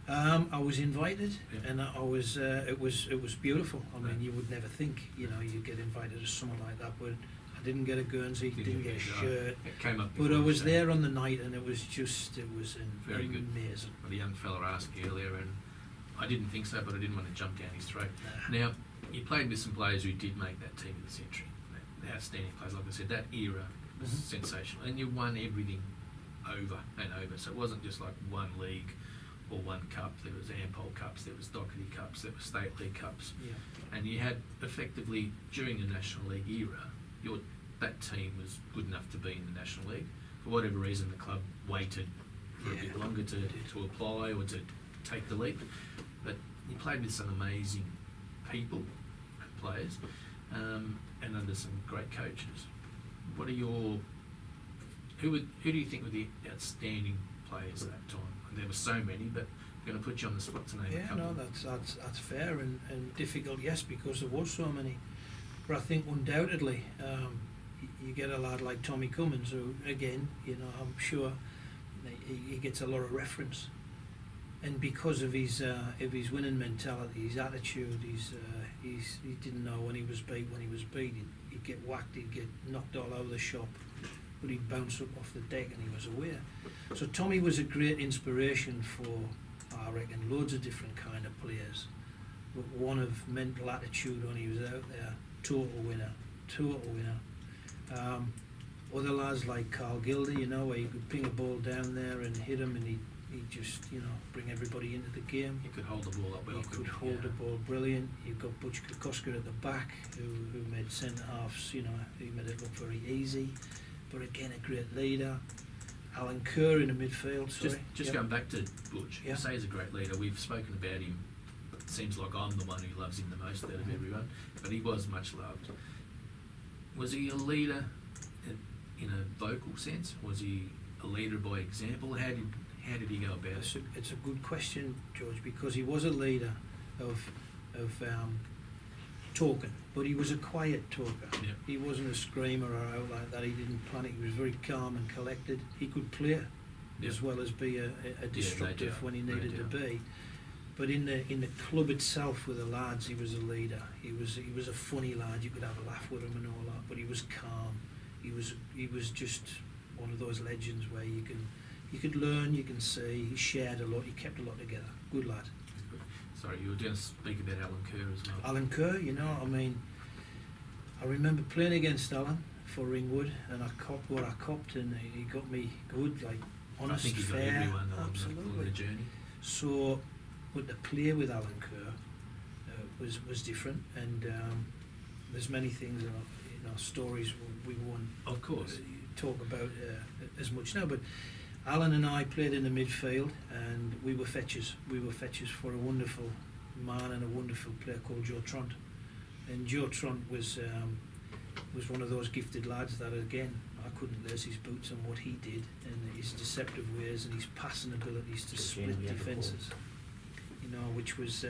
I was invited, Yeah. and I was. It was beautiful. I mean, you would never think, you know, you'd get invited to something like that. But I didn't get a Guernsey, didn't get a shirt. It came up. But I before was the there on the night, and it was Very good. amazing. Well, the young fella asked you earlier, and I didn't think so, but I didn't want to jump down his throat. Nah. Now, you played with some players who did make that team of the century. Outstanding players, like I said, that era was Mhm. sensational, and you won everything over and over. So it wasn't just like one league or one cup. There was Ampol Cups, there was Doherty Cups, there was State League Cups, Yeah. and you had effectively during the National League era, that team was good enough to be in the National League. For whatever reason, the club waited for a bit longer to apply or to take the leap. But you played with some amazing people and players, and under some great coaches. What are your who do you think were the outstanding players at that time? And there were so many, but I'm going to put you on the spot to name a Yeah, couple. no, that's fair and difficult, yes, because there was so many. But I think undoubtedly, you get a lad like Tommy Cummins, who, again, you know, I'm sure he gets a lot of reference. And because of his winning mentality, his attitude, he didn't know when he was beat. When he was beat, he'd get whacked, he'd get knocked all over the shop, but he'd bounce up off the deck, and he was aware. So Tommy was a great inspiration for, I reckon, loads of different kind of players. But one of mental attitude when he was out there, total winner. Other lads like Carl Gilder, you know, where you could ping a ball down there and hit him, and he'd just, you know, bring everybody into the game. You could hold the ball up well. He could hold the ball brilliant. You've got Butch Kokoska at the back, who made centre halves, you know, he made it look very easy. But again, a great leader. Alan Kerr in the midfield. Sorry. Just Yep. going back to Butch, Yeah. you say he's a great leader. We've spoken about him. It seems like I'm the one who loves him the most out of everyone, but he was much loved. Was he a leader in a vocal sense? Was he a leader by example? How did he go about it? It's a good question, George, because he was a leader of talking, but he was a quiet talker. Yep. He wasn't a screamer or out like that. He didn't panic. He was very calm and collected. He could play as well as be a disruptive when he needed to be. But in the club itself with the lads, he was a leader. He was a funny lad. You could have a laugh with him and all that. But he was calm. He was just one of those legends where you could learn, you can see. He shared a lot. He kept a lot together. Good lad. Sorry, you were going to speak about Alan Kerr as well. Alan Kerr, you know, I mean, I remember playing against Alan for Ringwood, and I copped what I copped, and he got me good, like honest, I think he got fair, everyone along absolutely. the journey. So, but to play with Alan Kerr was different, and there's many things in our stories we won. Of course. talk about as much now, but Alan and I played in the midfield, and we were fetchers. We were fetchers for a wonderful man and a wonderful player called Joe Tront. And Joe Tront was one of those gifted lads that, again, I couldn't lace his boots on what he did, and his deceptive ways and his passing abilities to split defences, you know, which was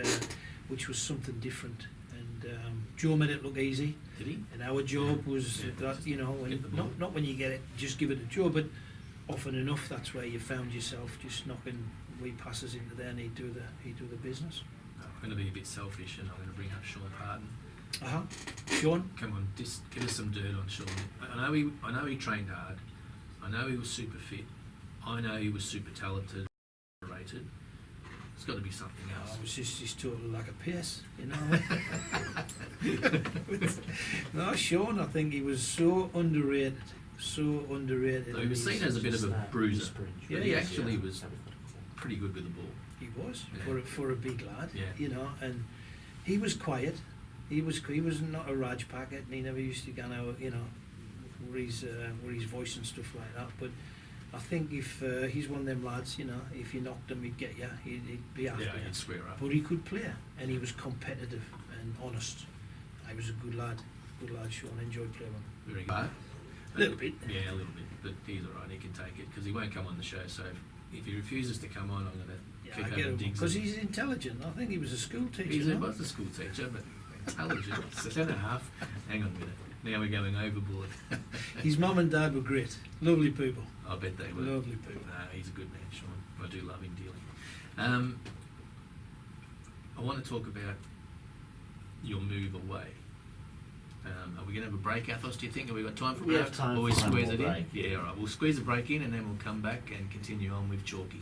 something different. And Joe made it look easy. Did he? And our job was that, you know, when, not when you get it, just give it to Joe, but often enough that's where you found yourself just knocking wee passes into there, and he'd do the business. I'm going to be a bit selfish, and I'm going to bring up Sean Parton. Sean? Come on, just give us some dirt on Sean. I know he trained hard. I know he was super fit. I know he was super talented, rated. There's got to be something else. It was just his total lack of pace, you know. No, Sean, I think he was so underrated. So underrated. So he was seen as a bit of a bruiser. Yeah, but he actually was pretty good with the ball. He was, Yeah. for a big lad, Yeah. you know, and he was quiet. He was not a raj packet, and he never used to go out, you know, with his voice and stuff like that. But I think if he's one of them lads, you know, if you knocked him, he'd get you. He'd be after you. He'd square up. But he could play, and he was competitive and honest. He was a good lad, Sean. I enjoyed playing with him. Very good. A little bit. Yeah, a little bit. But he's all right. He can take it because he won't come on the show. So if he refuses to come on, I'm going to kick over digs. Because he's intelligent. I think he was a school teacher. He was a school teacher, but intelligent. It's 10.5. Hang on a minute. Now we're going overboard. His mum and dad were great. Lovely people. I bet they were. Lovely people. No, he's a good man, Sean. I do love him dearly. I want to talk about your move away. Are we going to have a break, Athos, do you think? Have we got time for a We break? have time or we for one squeeze more it break. in? Yeah, all right. We'll squeeze a break in and then we'll come back and continue on with Chalky.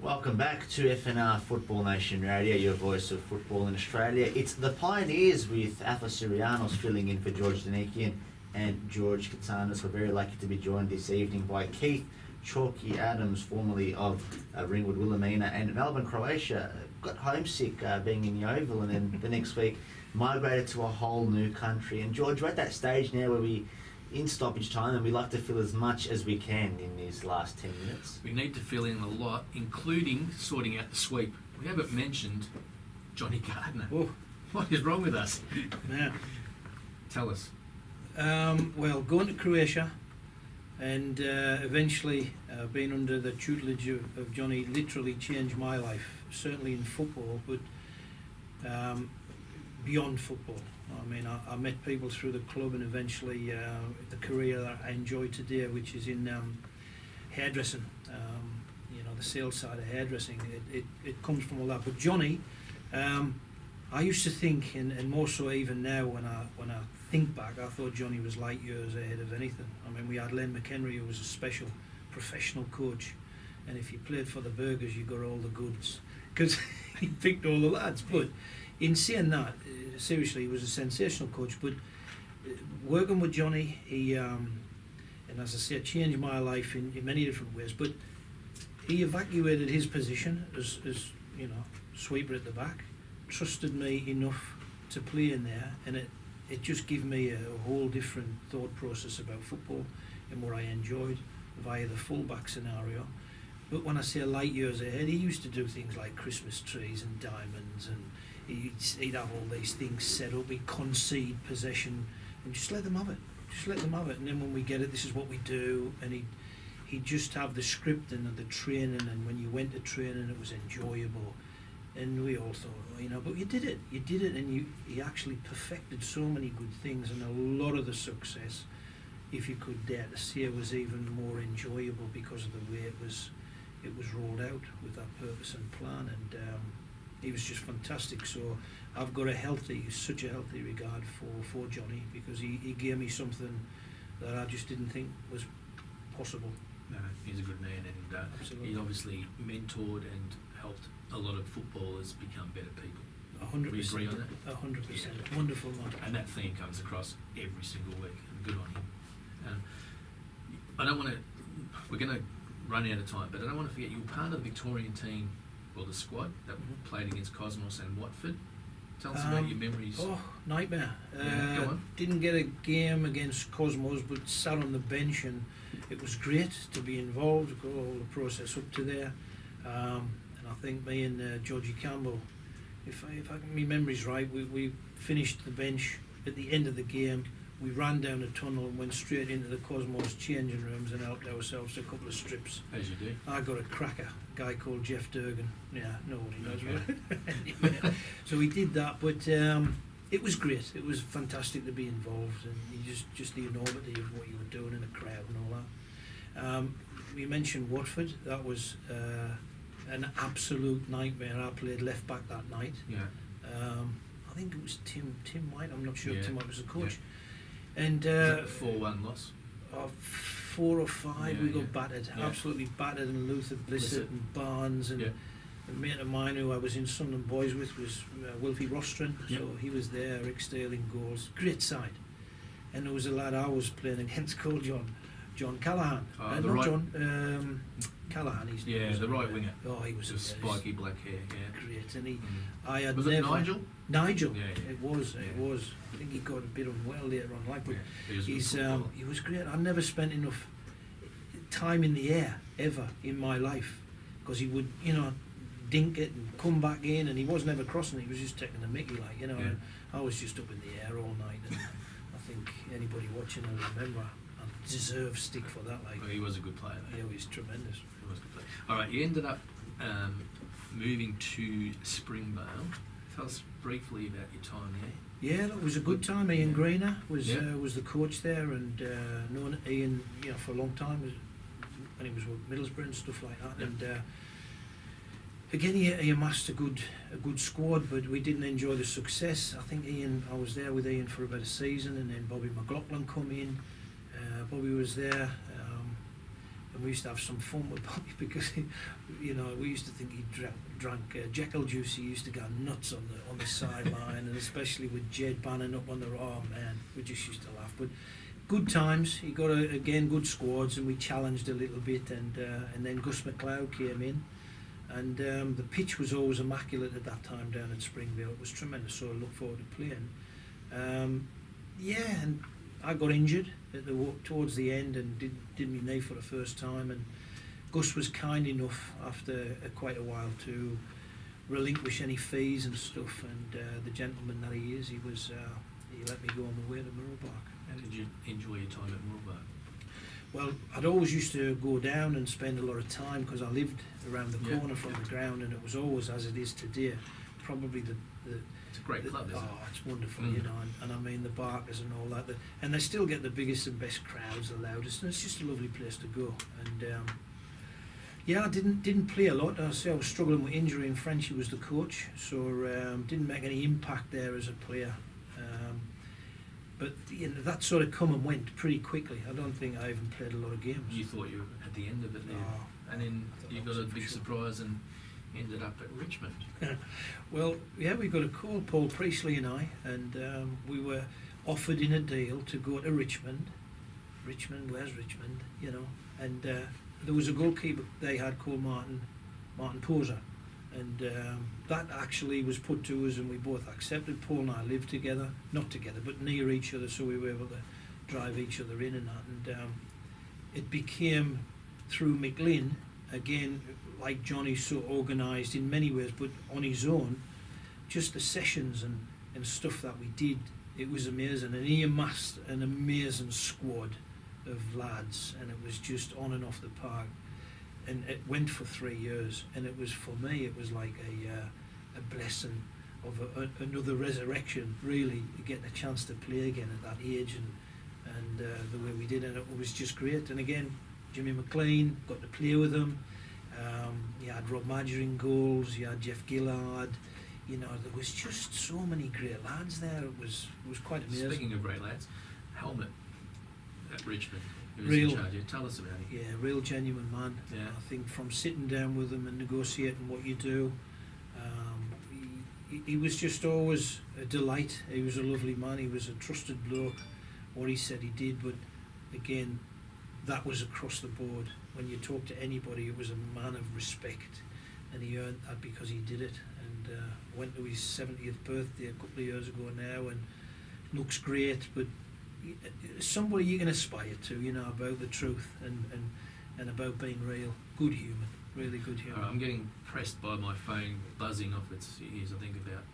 Welcome back to FNR Football Nation Radio, your voice of football in Australia. It's the Pioneers with Athos Sirianos filling in for George Donikian and George Katsanis. We're very lucky to be joined this evening by Keith Chalky Adams, formerly of Ringwood, Wilhelmina, and Melbourne, Croatia. Got homesick being in Yeovil, and then the next week migrated to a whole new country. And George, we're at that stage now where we, in stoppage time, and we like to fill as much as we can in these last 10 minutes. We need to fill in a lot, including sorting out the sweep. We haven't mentioned Johnny Gardner. Oh, What is wrong with us? man. Tell us. Well, going to Croatia and eventually being under the tutelage of Johnny literally changed my life, certainly in football, but beyond football. I mean, I met people through the club, and eventually the career that I enjoy today, which is in hairdressing, you know, the sales side of hairdressing. It comes from all that. But Johnny, I used to think, and more so even now when I think back, I thought Johnny was light years ahead of anything. I mean, we had Len McHenry, who was a special professional coach, and if you played for the Burgers, you got all the goods, because he picked all the lads. But in saying that, seriously, he was a sensational coach. But working with Johnny, he, and as I say, changed my life in many different ways. But he evacuated his position as you know, sweeper at the back, trusted me enough to play in there, and it just gave me a whole different thought process about football and what I enjoyed via the fullback scenario. But when I say light years ahead, he used to do things like Christmas trees and diamonds, and he'd have all these things set up. He'd concede possession and just let them have it. Just let them have it. And then when we get it, this is what we do. And he'd just have the script and the training, and when you went to training, it was enjoyable. And we all thought, you know, but you did it, and he actually perfected so many good things, and a lot of the success, if you could dare to say, was even more enjoyable because of the way it was rolled out with that purpose and plan. And he was just fantastic. So I've got such a healthy regard for Johnny, because he gave me something that I just didn't think was possible. No, he's a good man, and Absolutely. he obviously mentored and helped a lot of footballers become better people. 100%. We agree on that? 100%. Yeah. Wonderful man. And that theme comes across every single week, and good on him. I don't want to, we're going to run out of time, but I don't want to forget, you were part of the Victorian team, or the squad, that played against Cosmos and Watford. Tell us about your memories. Oh, nightmare. Yeah, go on. Didn't get a game against Cosmos, but sat on the bench, and it was great to be involved, got all the process up to there. And I think me and Georgie Campbell, if my memory's right, we finished the bench at the end of the game. We ran down the tunnel and went straight into the Cosmos changing rooms and helped ourselves to a couple of strips. As you do. I got a cracker, a guy called Jeff Durgan. Yeah, nobody knows me. So we did that, but it was great. It was fantastic to be involved, and you just the enormity of what you were doing in the crowd and all that. We mentioned Watford. That was an absolute nightmare. I played left back that night. Yeah. I think it was Tim White. I'm not sure if Tim White was the coach. Yeah. And was that a 4-1 loss? 4 or 5, we got battered, absolutely battered, and Luther Blissett and Barnes, and a mate of mine who I was in Sunderland Boys with was Wilfie Rostron, so he was there, Rick Sterling goals, great side. And there was a lad I was playing against called John Callahan. The not right, John, Callahan. He's the right winger. Oh, he was with spiky black hair. Yeah. Great, and I had Was never. it Nigel? Nigel. Yeah. It was. I think he got a bit unwell later on, but He was a good he's footballer. he was great. I never spent enough time in the air ever in my life, because he would dink it and come back in, and he was never crossing. He was just taking the mickey, and I was just up in the air all night, and I think anybody watching will remember I deserve stick for that. Well, he was a good player. Yeah, he was tremendous. He was a good player. All right, you ended up moving to Springvale. Tell us briefly about your time there. Yeah, it was a good time. Ian Greener was the coach there, and known Ian for a long time, and he was with Middlesbrough and stuff like that. And again, he amassed a good squad, but we didn't enjoy the success. I think I was there with Ian for about a season, and then Bobby McLaughlin come in. Bobby was there, and we used to have some fun with Bobby because we used to think he drank Jekyll juice. He used to go nuts on the sideline, and especially with Jed Bannon up on the man, we just used to laugh. But good times. He got again good squads, and we challenged a little bit, and then Gus McLeod came in, and the pitch was always immaculate at that time down at Springvale. It was tremendous, so I look forward to playing. And I got injured towards the end and did my knee for the first time, and Gus was kind enough after quite a while to relinquish any fees and stuff, and the gentleman that he is, he let me go on my way to Moorolbark. How did you enjoy your time at Moorolbark? Well, I'd always used to go down and spend a lot of time because I lived around the corner from the ground, and it was always, as it is today, probably It's a great club, isn't it? Oh, it's wonderful, and I mean the Barkers and all that, and they still get the biggest and best crowds, the loudest, and it's just a lovely place to go. And I didn't play a lot. I was struggling with injury, and Frenchy was the coach, so didn't make any impact there as a player. But that sort of come and went pretty quickly. I don't think I even played a lot of games. You thought you were at the end of it there, and then you got a big surprise and ended up at Richmond. Well, we got a call, Paul Priestley and I, and we were offered in a deal to go to Richmond. Richmond, where's Richmond? And there was a goalkeeper they had called Martin Poser, and that actually was put to us, and we both accepted. Paul and I lived together, not together, but near each other, so we were able to drive each other in and that. And it became through McLean, again, like Johnny, so organised in many ways, but on his own, just the sessions and stuff that we did, it was amazing. And he amassed an amazing squad of lads, and it was just on and off the park. And it went for 3 years, and it was, for me, it was like a blessing of another resurrection, really, getting a chance to play again at that age, and the way we did, and it was just great. And again, Jimmy McLean, got to play with him. You had Rob Madger in goals, you had Jeff Gillard, there was just so many great lads there. It was quite amazing. Speaking of great lads, Helmet at Richmond, who was Real, in charge. Tell us about him. Yeah, real genuine man. Yeah. I think from sitting down with him and negotiating what you do, he was just always a delight. He was a lovely man. He was a trusted bloke. What he said he did, but again, that was across the board. When you talk to anybody, it was a man of respect, and he earned that because he did it. And and went to his 70th birthday a couple of years ago now, and looks great. But somebody you can aspire to, you know, about the truth and about being real, good human, really good human. I'm getting pressed by my phone buzzing off its ears. I think about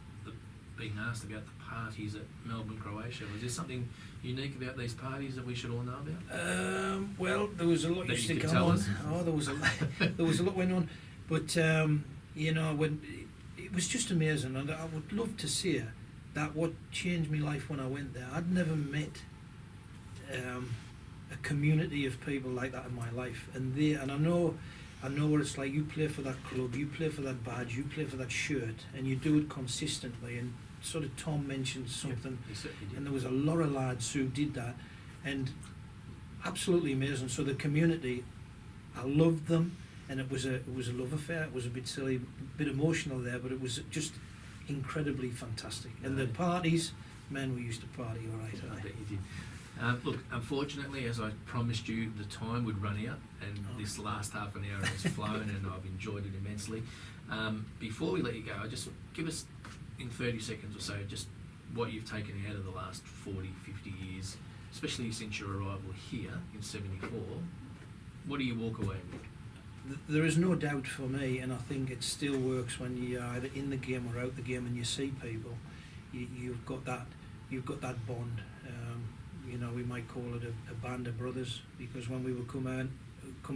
being asked about the parties at Melbourne, Croatia. Was there something unique about these parties that we should all know about? Well, there was a lot That used you to could come tell on. us? Oh, there was a lot. There was a lot went on, but you know, when it was just amazing, and I would love to say that what changed my life when I went there. I'd never met a community of people like that in my life, and I know what it's like. You play for that club, you play for that badge, you play for that shirt, and you do it consistently. And sort of Tom mentioned something, and there was a lot of lads who did that, and absolutely amazing. So the community, I loved them, and it was a love affair. It was a bit silly, a bit emotional there, but it was just incredibly fantastic. And the parties, man, we used to party all right. I bet you did. Look, unfortunately, as I promised you, the time would run out, and this last half an hour has flown, and I've enjoyed it immensely. Before we let you go, just give us, in 30 seconds or so, just what you've taken out of the last 40, 50 years, especially since your arrival here in 74. What do you walk away with? There is no doubt for me, and I think it still works when you're either in the game or out the game, and you see people. You've got that bond. You know, we might call it a band of brothers, because when we were coming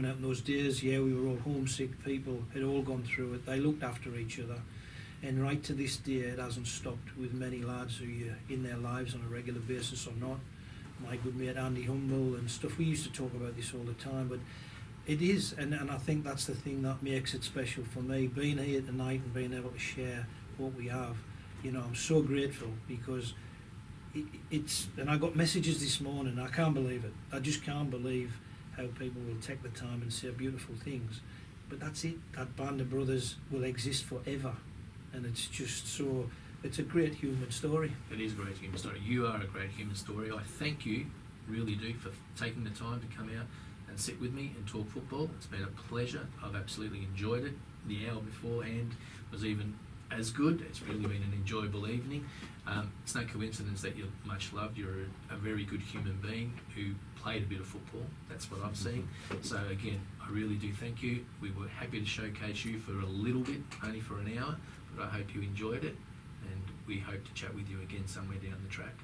out in those days, yeah, we were all homesick people, had all gone through it. They looked after each other, and right to this day, it hasn't stopped with many lads who you're in their lives on a regular basis or not. My good mate Andy Humble and stuff. We used to talk about this all the time, but it is, and I think that's the thing that makes it special for me, being here tonight and being able to share what we have. You know, I'm so grateful, because it's, and I got messages this morning, I can't believe it. I just can't believe how people will take the time and say beautiful things. But that's it, that band of brothers will exist forever, and it's just so, it's a great human story. It is a great human story. You are a great human story. I thank you, really do, for taking the time to come out and sit with me and talk football. It's been a pleasure. I've absolutely enjoyed it. The hour beforehand was even as good. It's really been an enjoyable evening. It's no coincidence that you're much loved. You're a very good human being who played a bit of football. That's what I've seen. So again, I really do thank you. We were happy to showcase you for a little bit, only for an hour, but I hope you enjoyed it, and we hope to chat with you again somewhere down the track.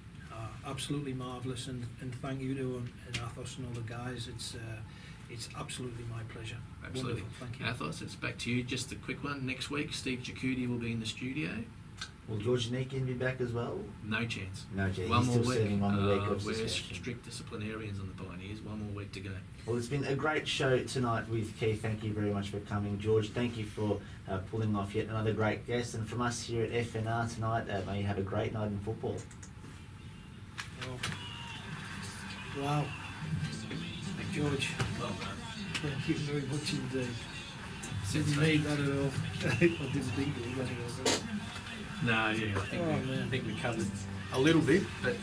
Absolutely marvellous, and thank you to Athos and all the guys. It's absolutely my pleasure. Absolutely. Wonderful, thank you. Athos, it's back to you. Just a quick one. Next week, Steve Jacuti will be in the studio. Will George Donikian be back as well? No chance. No chance. One He's more still week. serving 1 more week of We're suspension. strict disciplinarians on the Pioneers. 1 more week to go. Well, it's been a great show tonight with Keith. Thank you very much for coming. George, thank you for pulling off yet another great guest. And from us here at FNR tonight, may you have a great night in football. Oh. Wow. George, Well done. thank you very much indeed. Since Didn't need that at all. I didn't think it was anyway. No, yeah, Oh, I think we covered a little bit, but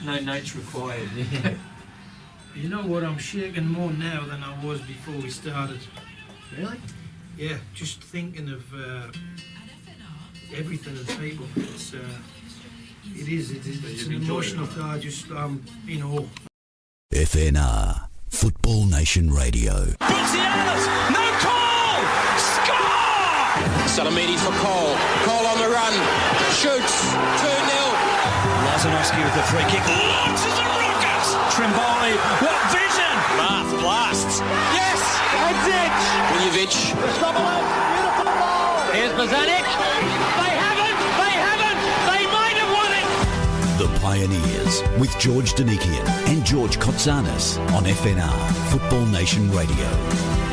no notes required. You know what? I'm shaking more now than I was before we started. Really? Yeah, just thinking of everything and people. It's an emotional thing. I just you know. FNR, Football Nation Radio. Luciano's, no call! Score! Alemania for Cole. Cole on the run. Shoots. 2-0. Lazanovsky with the free kick. Launches a rocket! Trimboli, what vision! Blasts. Yes! That's it! Miljevic. Here's Bozanic. They haven't! They might have won it! The Pioneers with George Donikian and George Kotzanis on FNR, Football Nation Radio.